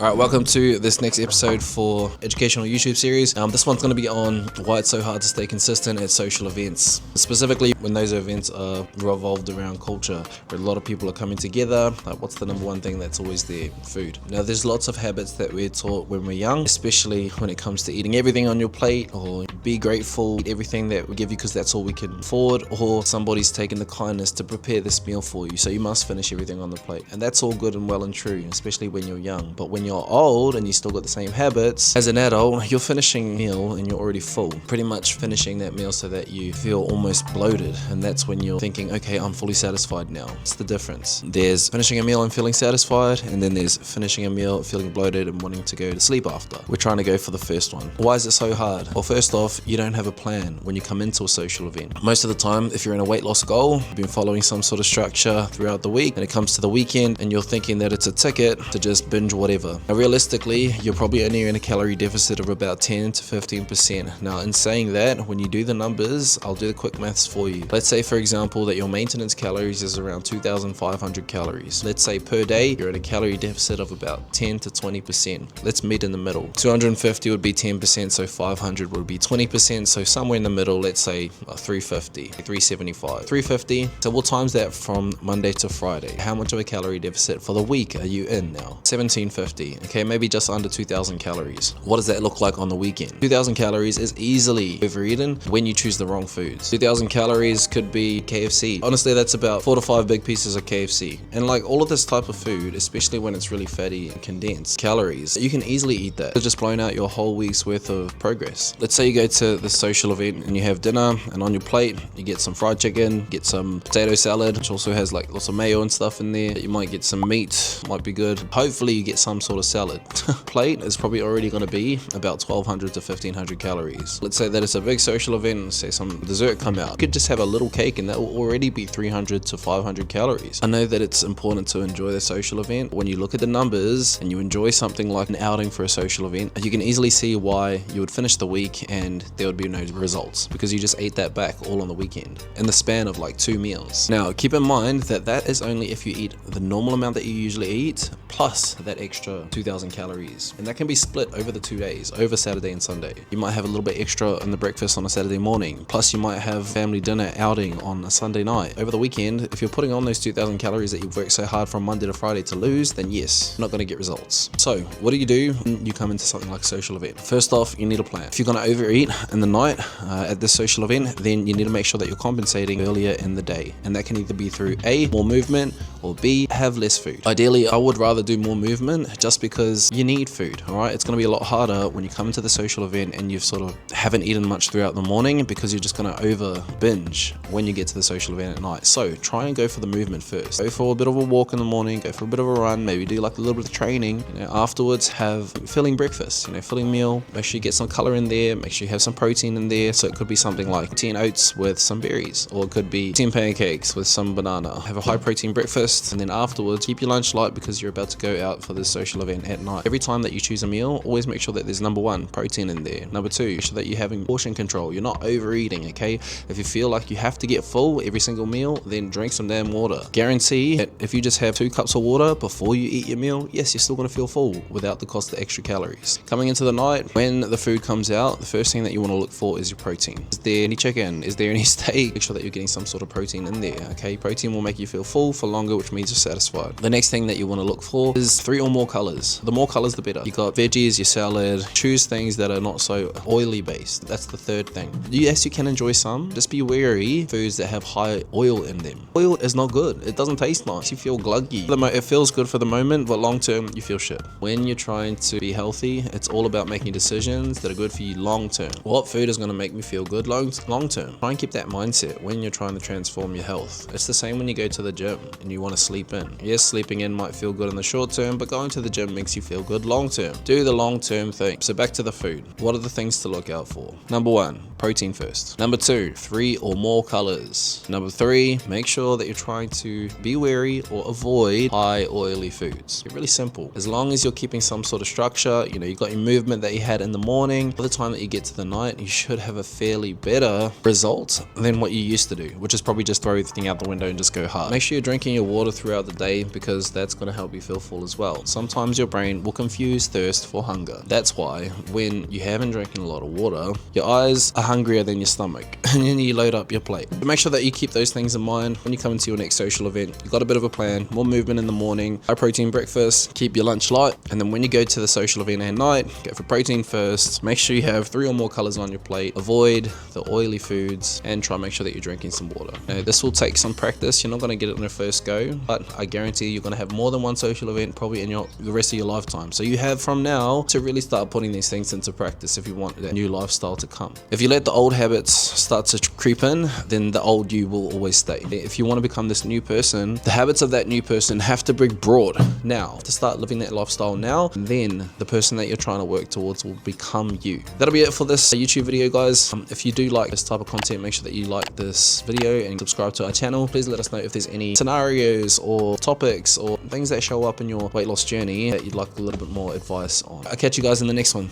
Alright, welcome to this next episode for educational YouTube series. This one's going to be on why it's so hard to stay consistent at social events. Specifically when those events are revolved around culture, where a lot of people are coming together. Like, what's the number one thing that's always there? Food. Now there's lots of habits that we're taught when we're young, especially when it comes to eating everything on your plate, or be grateful, eat everything that we give you because that's all we can afford, or somebody's taken the kindness to prepare this meal for you, so you must finish everything on the plate. And that's all good and well and true, especially when you're young. But when you're old and you still got the same habits, as an adult, you're finishing a meal and you're already full. Pretty much finishing that meal so that you feel almost bloated, and that's when you're thinking, okay, I'm fully satisfied now. It's the difference. There's finishing a meal and feeling satisfied, and then there's finishing a meal, feeling bloated and wanting to go to sleep after. We're trying to go for the first one. Why is it so hard? Well, first off, you don't have a plan when you come into a social event. Most of the time, if you're in a weight loss goal, you've been following some sort of structure throughout the week, and it comes to the weekend and you're thinking that it's a ticket to just binge whatever. Now, realistically, you're probably only in a calorie deficit of about 10 to 15%. Now, in saying that, when you do the numbers, I'll do the quick maths for you. Let's say, for example, that your maintenance calories is around 2,500 calories. Let's say per day, you're at a calorie deficit of about 10 to 20%. Let's meet in the middle. 250 would be 10%, so 500 would be 20%. So somewhere in the middle, let's say 350, 375, 350. So we'll times that from Monday to Friday. How much of a calorie deficit for the week are you in now? 1,750. Okay, maybe just under 2,000 calories. What does that look like on the weekend? 2,000 calories is easily overeaten when you choose the wrong foods. 2,000 calories could be KFC. Honestly, that's about 4 to 5 big pieces of KFC. And like all of this type of food, especially when it's really fatty and condensed calories, you can easily eat that. It's just blown out your whole week's worth of progress. Let's say you go to the social event and you have dinner, and on your plate, you get some fried chicken, get some potato salad, which also has like lots of mayo and stuff in there. You might get some meat, might be good. Hopefully you get some sort of salad. Plate is probably already going to be about 1,200 to 1,500 calories. Let's say that it's a big social event, say some dessert come out. You could just have a little cake and that will already be 300 to 500 calories. I know that it's important to enjoy the social event. When you look at the numbers and you enjoy something like an outing for a social event, you can easily see why you would finish the week and there would be no results, because you just ate that back all on the weekend in the span of like 2 meals. Now, keep in mind that that is only if you eat the normal amount that you usually eat, plus that extra 2,000 calories. And that can be split over the 2 days, over Saturday and Sunday. You might have a little bit extra in the breakfast on a Saturday morning, plus you might have family dinner outing on a Sunday night. Over the weekend, if you're putting on those 2,000 calories that you've worked so hard from Monday to Friday to lose, then yes, you're not going to get results. So what do when you come into something like a social event? First off, you need a plan. If you're going to overeat in the night at this social event, then you need to make sure that you're compensating earlier in the day. And that can either be through A, more movement, or B, have less food. Ideally, I would rather do more movement just because you need food, all right? It's going to be a lot harder when you come into the social event and you've sort of haven't eaten much throughout the morning, because you're just going to over binge when you get to the social event at night. So try and go for the movement first. Go for a bit of a walk in the morning, go for a bit of a run, maybe do like a little bit of training. Afterwards, have filling breakfast, filling meal. Make sure you get some color in there, make sure you have some protein in there. So it could be something like tea and oats with some berries, or it could be tea and pancakes with some banana. Have a high protein breakfast, and then afterwards keep your lunch light, because you're about to go out for this social event at night. Every time that you choose a meal, always make sure that there's number 1, protein in there. Number 2, make sure that you're having portion control. You're not overeating, okay? If you feel like you have to get full every single meal, then drink some damn water. Guarantee that if you just have 2 cups of water before you eat your meal, yes, you're still going to feel full without the cost of extra calories. Coming into the night, when the food comes out, the first thing that you want to look for is your protein. Is there any chicken? Is there any steak? Make sure that you're getting some sort of protein in there, okay? Protein will make you feel full for longer, which means you're satisfied. The next thing that you want to look for is 3 or more colors. The more colors, the better. You got veggies, your salad. Choose things that are not so oily based. That's the third thing. Yes, you can enjoy some. Just be wary of foods that have high oil in them. Oil is not good. It doesn't taste nice. You feel gluggy. It feels good for the moment, but long term, you feel shit. When you're trying to be healthy, it's all about making decisions that are good for you long term. What food is going to make me feel good long term? Try and keep that mindset when you're trying to transform your health. It's the same when you go to the gym and you want to sleep in. Yes, sleeping in might feel good in the short term, but going to the gym makes you feel good long term. Do the long term thing. So back to the food. What are the things to look out for? Number 1, protein first. Number 2, 3 or more colors. Number 3, make sure that you're trying to be wary or avoid high oily foods. It's really simple. As long as you're keeping some sort of structure, you got your movement that you had in the morning, by the time that you get to the night, you should have a fairly better result than what you used to do, which is probably just throw everything out the window and just go hard. Make sure you're drinking your water throughout the day, because that's going to help you feel full as well. Sometimes numbs your brain will confuse thirst for hunger. That's why when you haven't drinking a lot of water, your eyes are hungrier than your stomach, and then you load up your plate. But make sure that you keep those things in mind when you come into your next social event. You've got a bit of a plan, more movement in the morning, high protein breakfast, keep your lunch light, and then when you go to the social event at night, go for protein first. Make sure you have 3 or more colors on your plate. Avoid the oily foods and try and make sure that you're drinking some water. Now, this will take some practice. You're not going to get it in the first go, but I guarantee you're going to have more than one social event probably in the rest of your lifetime. So you have from now to really start putting these things into practice if you want that new lifestyle to come. If you let the old habits start to creep in, then the old you will always stay. If you want to become this new person, the habits of that new person have to break broad now to start living that lifestyle now, and then the person that you're trying to work towards will become you. That'll be it for this YouTube video, guys. If you do like this type of content, make sure that you like this video and subscribe to our channel. Please let us know if there's any scenarios or topics or things that show up in your weight loss journey that you'd like a little bit more advice on. I'll catch you guys in the next one.